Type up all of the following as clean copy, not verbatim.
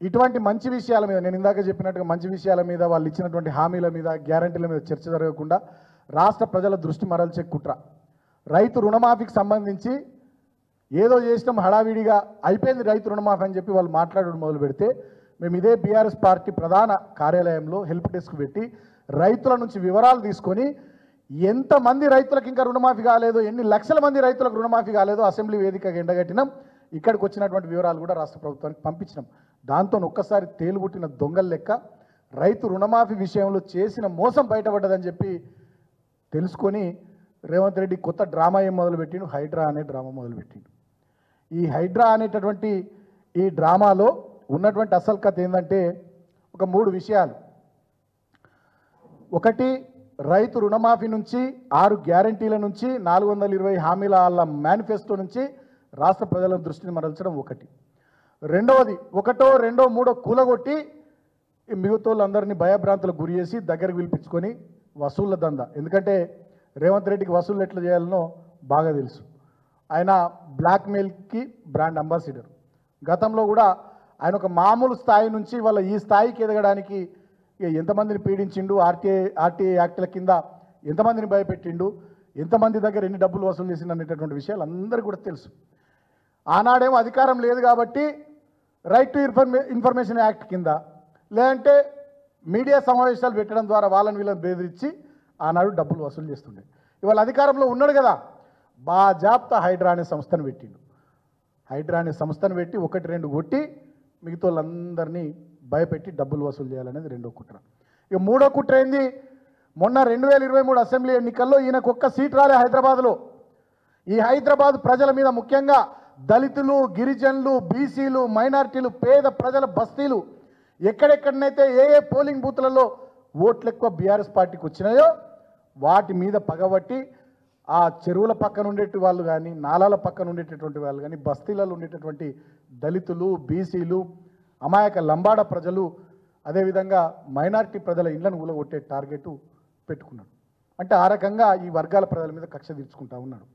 ఇటువంటి మంచి విషయాల మీద నేను ఇందాక చెప్పినట్టుగా మంచి విషయాల మీద వాళ్ళు ఇచ్చినటువంటి హామీల మీద గ్యారంటీల మీద చర్చ జరగకుండా రాష్ట్ర ప్రజల దృష్టి మరల్చే కుట్ర. రైతు రుణమాఫీకి సంబంధించి ఏదో చేసినాం హడావిడిగా అయిపోయింది రైతు రుణమాఫీ అని చెప్పి వాళ్ళు మాట్లాడడం మొదలు పెడితే మేము ఇదే బీఆర్ఎస్ పార్టీ ప్రధాన కార్యాలయంలో హెల్ప్ డెస్క్ పెట్టి రైతుల నుంచి వివరాలు తీసుకొని ఎంతమంది రైతులకు ఇంకా రుణమాఫీ కాలేదో, ఎన్ని లక్షల మంది రైతులకు రుణమాఫీ కాలేదో అసెంబ్లీ వేదికగా ఎండగట్టినాం. ఇక్కడికి వచ్చినటువంటి వివరాలు కూడా రాష్ట్ర ప్రభుత్వానికి పంపించినాం. దాంతో ఒక్కసారి తేలుబుట్టిన దొంగల లెక్క రైతు రుణమాఫీ విషయంలో చేసిన మోసం బయటపడ్డదని చెప్పి తెలుసుకొని రేవంత్ రెడ్డి కొత్త డ్రామా ఏం మొదలుపెట్టిండు, హైడ్రా అనే డ్రామా మొదలుపెట్టిండు. ఈ హైడ్రా అనేటటువంటి ఈ డ్రామాలో ఉన్నటువంటి అసలు కథ ఏంటంటే ఒక 3 విషయాలు. ఒకటి, రైతు రుణమాఫీ నుంచి 6 గ్యారంటీల నుంచి 420 హామీల వాళ్ళ మేనిఫెస్టో నుంచి రాష్ట్ర ప్రజల దృష్టిని మరల్చడం ఒకటి. రెండవది, ఒకటో రెండో మూడో కూలగొట్టి మిగతా వాళ్ళందరినీ భయభ్రాంతులకు గురి చేసి దగ్గరకు పిలిపించుకొని వసూళ్ల దందా. ఎందుకంటే రేవంత్ రెడ్డికి వసూళ్ళు ఎట్లా చేయాలనో బాగా తెలుసు. ఆయన బ్లాక్మెయిల్కి బ్రాండ్ అంబాసిడర్. గతంలో కూడా ఆయన ఒక మామూలు స్థాయి నుంచి వాళ్ళ ఈ స్థాయికి ఎదగడానికి ఎంతమందిని పీడించిండు, ఆర్టీఐ యాక్ట్ల కింద ఎంతమందిని భయపెట్టిండు, ఎంతమంది దగ్గర ఎన్ని డబ్బులు వసూలు చేసిండు అనేటటువంటి విషయాలు అందరికీ కూడా తెలుసు. ఆనాడేమో అధికారం లేదు కాబట్టి రైట్ టు ఇన్ఫర్మేషన్ యాక్ట్ కింద, లేదంటే మీడియా సమావేశాలు పెట్టడం ద్వారా వాళ్ళని వీళ్ళని బెదిరించి ఆనాడు డబ్బులు వసూలు చేస్తుండే. ఇవాళ అధికారంలో ఉన్నాడు కదా, బాజాప్తా హైడ్రా అనే సంస్థను పెట్టిండు. హైడ్రా అనే సంస్థను పెట్టి 1-2 కొట్టి మిగతా వాళ్ళందరినీ భయపెట్టి డబ్బులు వసూలు చేయాలనేది రెండో కుట్ర. ఇక మూడో కుట్ర ఏంది, మొన్న 2023 అసెంబ్లీ ఎన్నికల్లో ఈయనకు ఒక్క సీట్ రాలే హైదరాబాద్లో. ఈ హైదరాబాద్ ప్రజల మీద, ముఖ్యంగా దళితులు, గిరిజనులు, బీసీలు, మైనారిటీలు, పేద ప్రజల బస్తీలు, ఎక్కడెక్కడనైతే ఏ పోలింగ్ బూత్లలో ఓట్లు ఎక్కువ బీఆర్ఎస్ పార్టీకి వచ్చినాయో వాటి మీద పగబట్టి ఆ చెరువుల పక్కన ఉండేటి వాళ్ళు కానీ, నాలాల పక్కన ఉండేటటువంటి వాళ్ళు కానీ, బస్తీలలో ఉండేటటువంటి దళితులు, బీసీలు, అమాయక లంబాడ ప్రజలు, అదేవిధంగా మైనారిటీ ప్రజల ఇళ్లను ఊలగొట్టే టార్గెట్ పెట్టుకున్నాడు. అంటే ఆ రకంగా ఈ వర్గాల ప్రజల మీద కక్ష తీర్చుకుంటా ఉన్నాడు.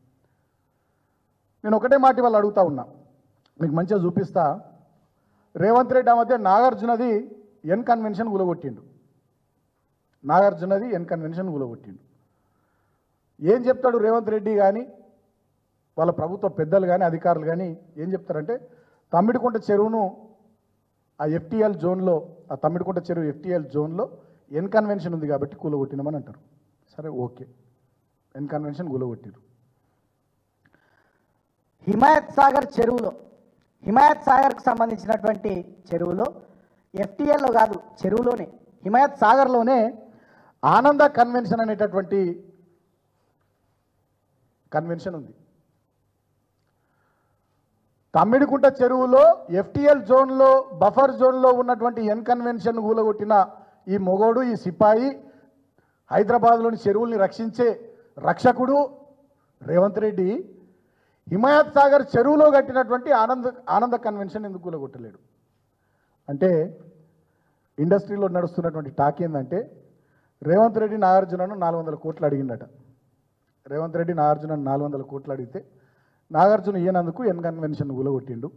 నేను ఒకటే మాట వాళ్ళు అడుగుతా ఉన్నా, మీకు మంచిగా చూపిస్తా. రేవంత్ రెడ్డి ఆ మధ్య నాగార్జునది ఎన్ కన్వెన్షన్ ఊలగొట్టిండు. నాగార్జునది N convention ఊలగొట్టిండు. ఏం చెప్తాడు రేవంత్ రెడ్డి కానీ, వాళ్ళ ప్రభుత్వ పెద్దలు కానీ, అధికారులు కానీ ఏం చెప్తారంటే, తమ్మిడికుంట చెరువును ఆ ఎఫ్టీఎల్ జోన్లో, ఆ తమ్మిడికుంట చెరువు ఎఫ్టీఎల్ జోన్లో ఎన్ కన్వెన్షన్ ఉంది కాబట్టి కూలగొట్టినామని అంటారు. సరే, ఓకే, ఎన్ కన్వెన్షన్ కూలగొట్టిరు. హిమాయత్ సాగర్ చెరువులో, హిమాయత్ సాగర్కి సంబంధించినటువంటి చెరువులో, ఎఫ్టీఎల్లో కాదు చెరువులోనే, హిమాయత్ సాగర్లోనే ఆనంద కన్వెన్షన్ అనేటటువంటి కన్వెన్షన్ ఉంది. తమ్మిడికుంట చెరువులో ఎఫ్టీఎల్ జోన్లో, బఫర్ జోన్లో ఉన్నటువంటి ఎన్ కన్వెన్షన్ కూలగొట్టిన ఈ మొగోడు, ఈ సిపాయి, హైదరాబాద్లోని చెరువుల్ని రక్షించే రక్షకుడు రేవంత్ రెడ్డి హిమాయత్ సాగర్ చెరువులో కట్టినటువంటి ఆనంద కన్వెన్షన్ ఎందుకు కూలగొట్టలేడు అంటే, ఇండస్ట్రీలో నడుస్తున్నటువంటి టాక్ ఏంటంటే, రేవంత్ రెడ్డి నాగార్జునను 400 కోట్లు అడిగిందట. రేవంత్ రెడ్డి నాగార్జునను 400 కోట్లు అడిగితే నాగార్జున ఈయనందుకు ఎన్ కన్వెన్షన్ కూలగొట్టిండు.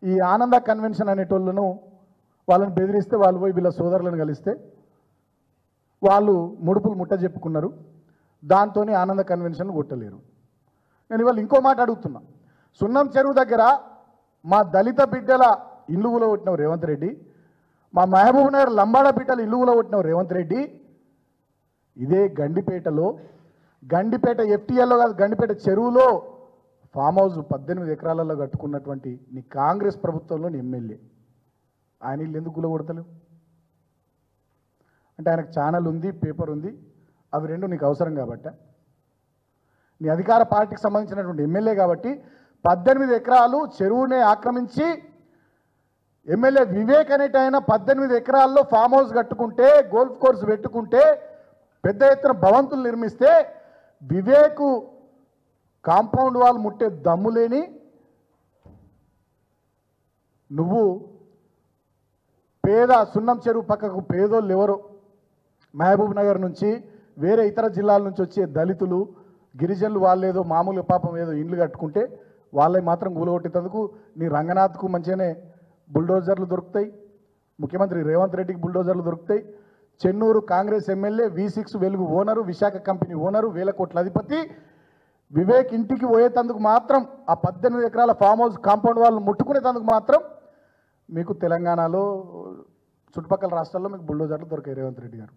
ఈ ఆనంద కన్వెన్షన్ అనేటోళ్ళను వాళ్ళని బెదిరిస్తే, వాళ్ళు పోయి వీళ్ళ సోదరులను కలిస్తే వాళ్ళు ముడుపులు ముట్ట చెప్పుకున్నారు. దాంతో ఆనంద కన్వెన్షన్ కొట్టలేరు. నేను ఇవాళ ఇంకో మాట అడుగుతున్నా, సున్నం చెరువు దగ్గర మా దళిత బిడ్డల ఇల్లు కూలగొట్టినావు రేవంత్ రెడ్డి, మా మహబూబ్ నగర్ లంబాడ బిడ్డల ఇల్లు కూలగొట్టినావు రేవంత్ రెడ్డి. ఇదే గండిపేట ఎఫ్టీఎల్లో కాదు, గండిపేట చెరువులో ఫామ్ హౌస్ 18 ఎకరాలలో కట్టుకున్నటువంటి నీ కాంగ్రెస్ ప్రభుత్వంలోని ఎమ్మెల్యే ఆయన ఇల్లు ఎందుకు కూలగొడతలేవు అంటే, ఆయనకు ఛానల్ ఉంది, పేపర్ ఉంది, అవి రెండు నీకు అవసరం కాబట్టి, నీ అధికార పార్టీకి సంబంధించినటువంటి ఎమ్మెల్యే కాబట్టి 18 ఎకరాలు చెరువునే ఆక్రమించి ఎమ్మెల్యే వివేక్ అనేట ఆయన 18 ఎకరాల్లో ఫామ్ హౌస్ కట్టుకుంటే, గోల్ఫ్ కోర్స్ పెట్టుకుంటే, పెద్ద ఎత్తున భవంతులు నిర్మిస్తే వివేకు కాంపౌండ్ వాల్ ముట్టే దమ్ము లేని నువ్వు పేద సున్నం చెరువు పక్కకు పేదోళ్ళు ఎవరో మహబూబ్ నగర్ నుంచి, వేరే ఇతర జిల్లాల నుంచి వచ్చే దళితులు, గిరిజనులు వాళ్ళేదో మామూలు పాపం ఏదో ఇండ్లు కట్టుకుంటే వాళ్ళని మాత్రం కూలగొట్టేందుకు నీ రంగనాథ్కు మంచిగానే బుల్డోజర్లు దొరుకుతాయి, ముఖ్యమంత్రి రేవంత్ రెడ్డికి బుల్డోజర్లు దొరుకుతాయి. చెన్నూరు కాంగ్రెస్ ఎమ్మెల్యే V6 వెలుగు ఓనరు, విశాఖ కంపెనీ ఓనరు, 1000 కోట్ల అధిపతి వివేక్ ఇంటికి పోయేటందుకు మాత్రం ఆ 18 ఎకరాల ఫామ్ హౌస్ కాంపౌండ్ వాళ్ళు ముట్టుకునేటందుకు మాత్రం మీకు తెలంగాణలో చుట్టుపక్కల రాష్ట్రాల్లో మీకు బుల్డోజర్లు దొరికాయి రేవంత్ రెడ్డి గారు.